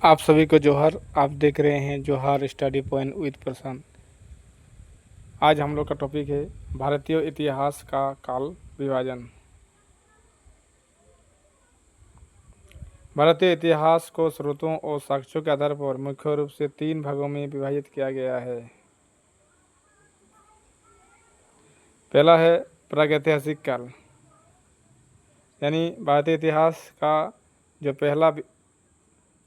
आप सभी को जोहर। आप देख रहे हैं जोहर स्टडी पॉइंट विद प्रशांत। आज हम लोग का टॉपिक है भारतीय इतिहास का काल विभाजन। भारतीय इतिहास को स्रोतों और साक्ष्यों के आधार पर मुख्य रूप से 3 भागों में विभाजित किया गया है। पहला है प्रागैतिहासिक काल, यानी भारतीय इतिहास का जो पहला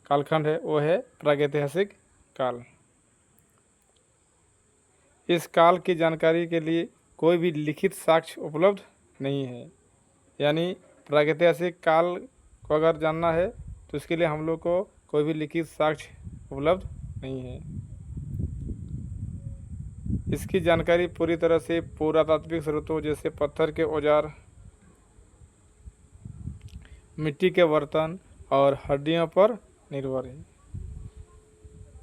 कालखंड है वो है प्रागैतिहासिक काल। इस काल की जानकारी के लिए कोई भी लिखित साक्ष्य उपलब्ध नहीं है, यानी प्रागैतिहासिक काल को अगर जानना है तो इसके लिए हम लोग को कोई भी लिखित साक्ष्य उपलब्ध नहीं है। इसकी जानकारी पूरी तरह से पुरातात्विक स्रोतों जैसे पत्थर के औजार, मिट्टी के बर्तन और हड्डियों पर निर्भर है।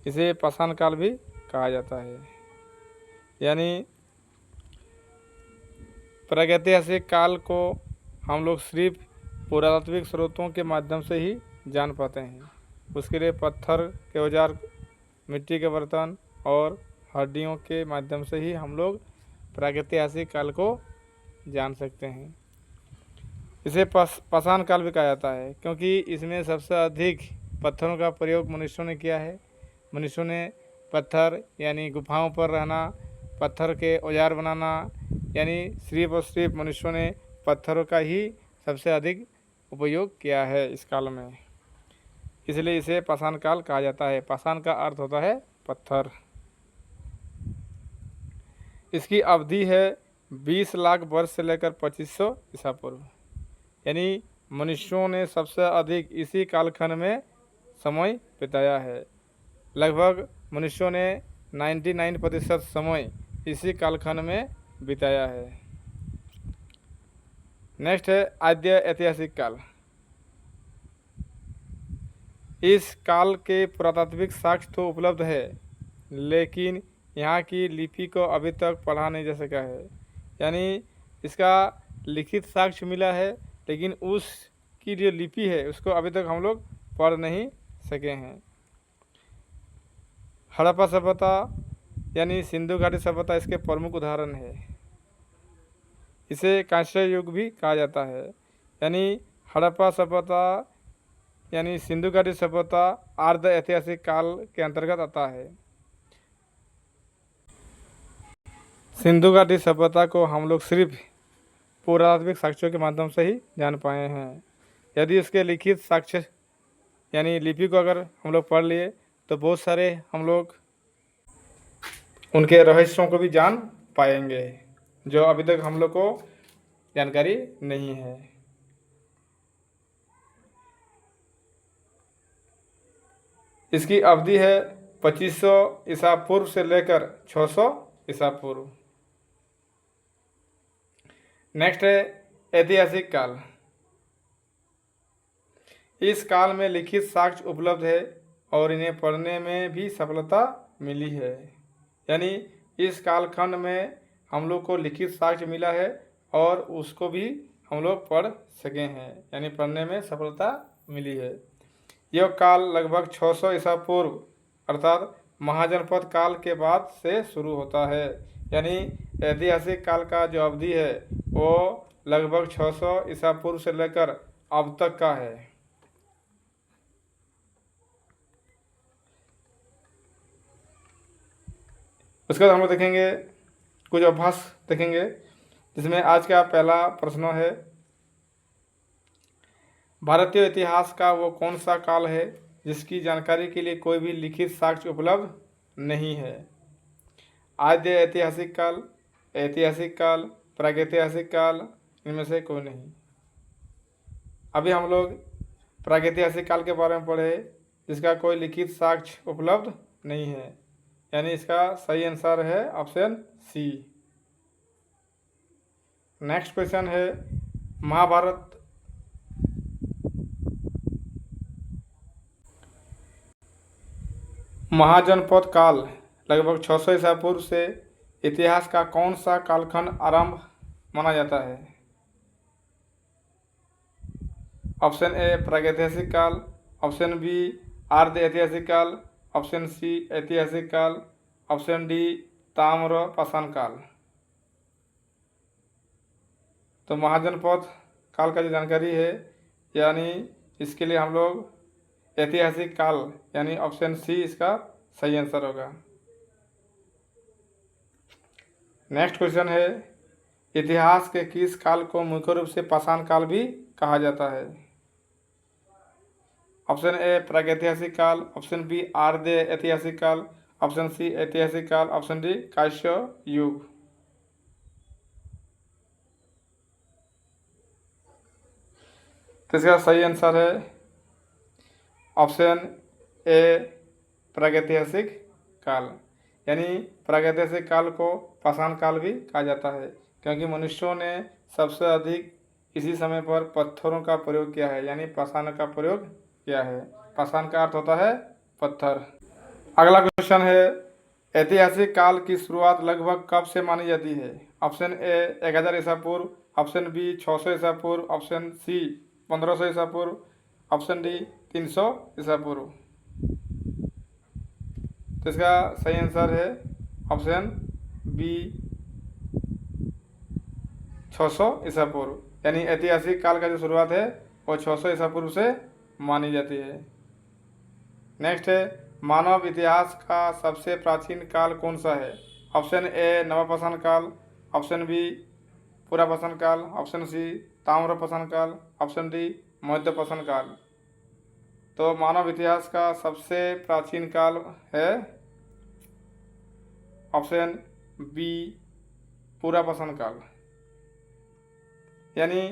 इसे पाषाण काल भी कहा जाता है। यानी प्रागैतिहासिक काल को हम लोग सिर्फ पुरातात्विक स्रोतों के माध्यम से ही जान पाते हैं। उसके लिए पत्थर के औजार, मिट्टी के बर्तन और हड्डियों के माध्यम से ही हम लोग प्रागैतिहासिक काल को जान सकते हैं। इसे पाषाण काल भी कहा जाता है क्योंकि इसमें सबसे अधिक पत्थरों का प्रयोग मनुष्यों ने किया है। मनुष्यों ने पत्थर यानी गुफाओं पर रहना, पत्थर के औजार बनाना, यानी सिर्फ और सिर्फ मनुष्यों ने पत्थरों का ही सबसे अधिक उपयोग किया है इस काल में। इसलिए इसे पाषाण काल कहा जाता है। पाषाण का अर्थ होता है पत्थर। इसकी अवधि है 20 लाख वर्ष से लेकर 2500 ईसा पूर्व, यानी मनुष्यों ने सबसे अधिक इसी कालखंड में समय बिताया है। लगभग मनुष्यों ने 99% समय इसी कालखंड में बिताया है। नेक्स्ट है आद्य ऐतिहासिक काल। इस काल के पुरातात्विक साक्ष्य तो उपलब्ध है, लेकिन यहाँ की लिपि को अभी तक पढ़ा नहीं जा सका है। यानी इसका लिखित साक्ष्य मिला है, लेकिन उसकी जो लिपि है उसको अभी तक हम लोग पढ़ नहीं सके हैं। हड़प्पा सभ्यता यानी सिंधु घाटी सभ्यता इसके प्रमुख उदाहरण है। इसे कांस्य युग भी कहा जाता है। यानी हड़प्पा सभ्यता यानी सिंधु घाटी सभ्यता अर्ध ऐतिहासिक काल के अंतर्गत आता है। सिंधु घाटी सभ्यता को हम लोग सिर्फ पुरातात्विक साक्ष्यों के माध्यम से ही जान पाए हैं। यदि उसके लिखित साक्ष्य यानी लिपि को अगर हम लोग पढ़ लिए तो बहुत सारे हम लोग उनके रहस्यों को भी जान पाएंगे, जो अभी तक हम लोग को जानकारी नहीं है। इसकी अवधि है 2500 ईसा पूर्व से लेकर 600 ईसा पूर्व। नेक्स्ट है ऐतिहासिक काल। इस काल में लिखित साक्ष्य उपलब्ध है और इन्हें पढ़ने में भी सफलता मिली है। यानी इस कालखंड में हम लोग को लिखित साक्ष्य मिला है और उसको भी हम लोग पढ़ सके हैं, यानी पढ़ने में सफलता मिली है। यह काल लगभग 600 ईसा पूर्व अर्थात महाजनपद काल के बाद से शुरू होता है। यानी ऐतिहासिक काल का जो अवधि है वो लगभग 600 ईसा पूर्व से लेकर अब तक का है। उसके बाद हम लोग देखेंगे कुछ अभ्यास देखेंगे, जिसमें आज का पहला प्रश्न है, भारतीय इतिहास का वो कौन सा काल है जिसकी जानकारी के लिए कोई भी लिखित साक्ष्य उपलब्ध नहीं है? आद्य ऐतिहासिक काल, ऐतिहासिक काल, प्रागैतिहासिक काल, इनमें से कोई नहीं। अभी हम लोग प्रागैतिहासिक काल के बारे में पढ़े जिसका कोई लिखित साक्ष्य उपलब्ध नहीं है, यानी इसका सही आंसर है ऑप्शन सी। नेक्स्ट क्वेश्चन है, महाभारत महाजनपद काल लगभग 600 ईसा पूर्व से इतिहास का कौन सा कालखंड आरंभ माना जाता है? ऑप्शन ए प्रागैतिहासिक काल, ऑप्शन बी आर्ध ऐतिहासिक काल, ऑप्शन सी ऐतिहासिक काल, ऑप्शन डी ताम्र पाषाण काल। तो महाजनपद काल का जो जानकारी है, यानी इसके लिए हम लोग ऐतिहासिक काल यानी ऑप्शन सी इसका सही आंसर होगा। नेक्स्ट क्वेश्चन है, इतिहास के किस काल को मुख्य रूप से पाषाण काल भी कहा जाता है? ऑप्शन ए प्रागैतिहासिक काल, ऑप्शन बी आर्ध ऐतिहासिक काल, ऑप्शन सी ऐतिहासिक काल, ऑप्शन डी कांस्य युग। तो इसका सही आंसर है ऑप्शन ए प्रागैतिहासिक काल, यानी प्रागैतिहासिक काल को पाषाण काल भी कहा जाता है, क्योंकि मनुष्यों ने सबसे अधिक इसी समय पर पत्थरों का प्रयोग किया है, यानी पाषाण का प्रयोग किया है। पाषाण का अर्थ होता है पत्थर। अगला क्वेश्चन है, ऐतिहासिक काल की शुरुआत लगभग कब से मानी जाती है? ऑप्शन ए 1000 ईसा पूर्व, ऑप्शन बी 600 ईसा पूर्व, ऑप्शन सी 1500 ईसा पूर्व, ऑप्शन डी 300 ईसा पूर्व। तो इसका सही आंसर है ऑप्शन बी 600 ईसा पूर्व, यानी ऐतिहासिक काल का जो शुरुआत है वो 600 ईसा पूर्व से मानी जाती है। नेक्स्ट है, मानव इतिहास का सबसे प्राचीन काल कौन सा है? ऑप्शन ए नवपाषाण काल, ऑप्शन बी पुरापाषाण काल, ऑप्शन सी ताम्रपाषाण काल, ऑप्शन डी मध्यपाषाण काल। तो मानव इतिहास का सबसे प्राचीन काल है ऑप्शन बी पुरापाषाण काल, यानी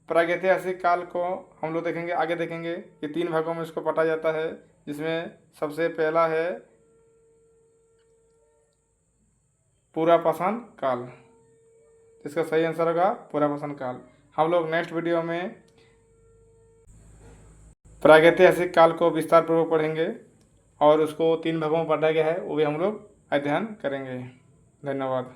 प्रागैतिहासिक काल को हम लोग देखेंगे, आगे देखेंगे कि 3 भागों में इसको बांटा जाता है, जिसमें सबसे पहला है पुरापाषाण काल। इसका सही आंसर होगा पुरापाषाण काल। हम लोग नेक्स्ट वीडियो में प्रागैतिहासिक काल को विस्तार पूर्वक पढ़ेंगे और उसको 3 भागों में बांटा गया है वो भी हम लोग अध्ययन करेंगे। धन्यवाद।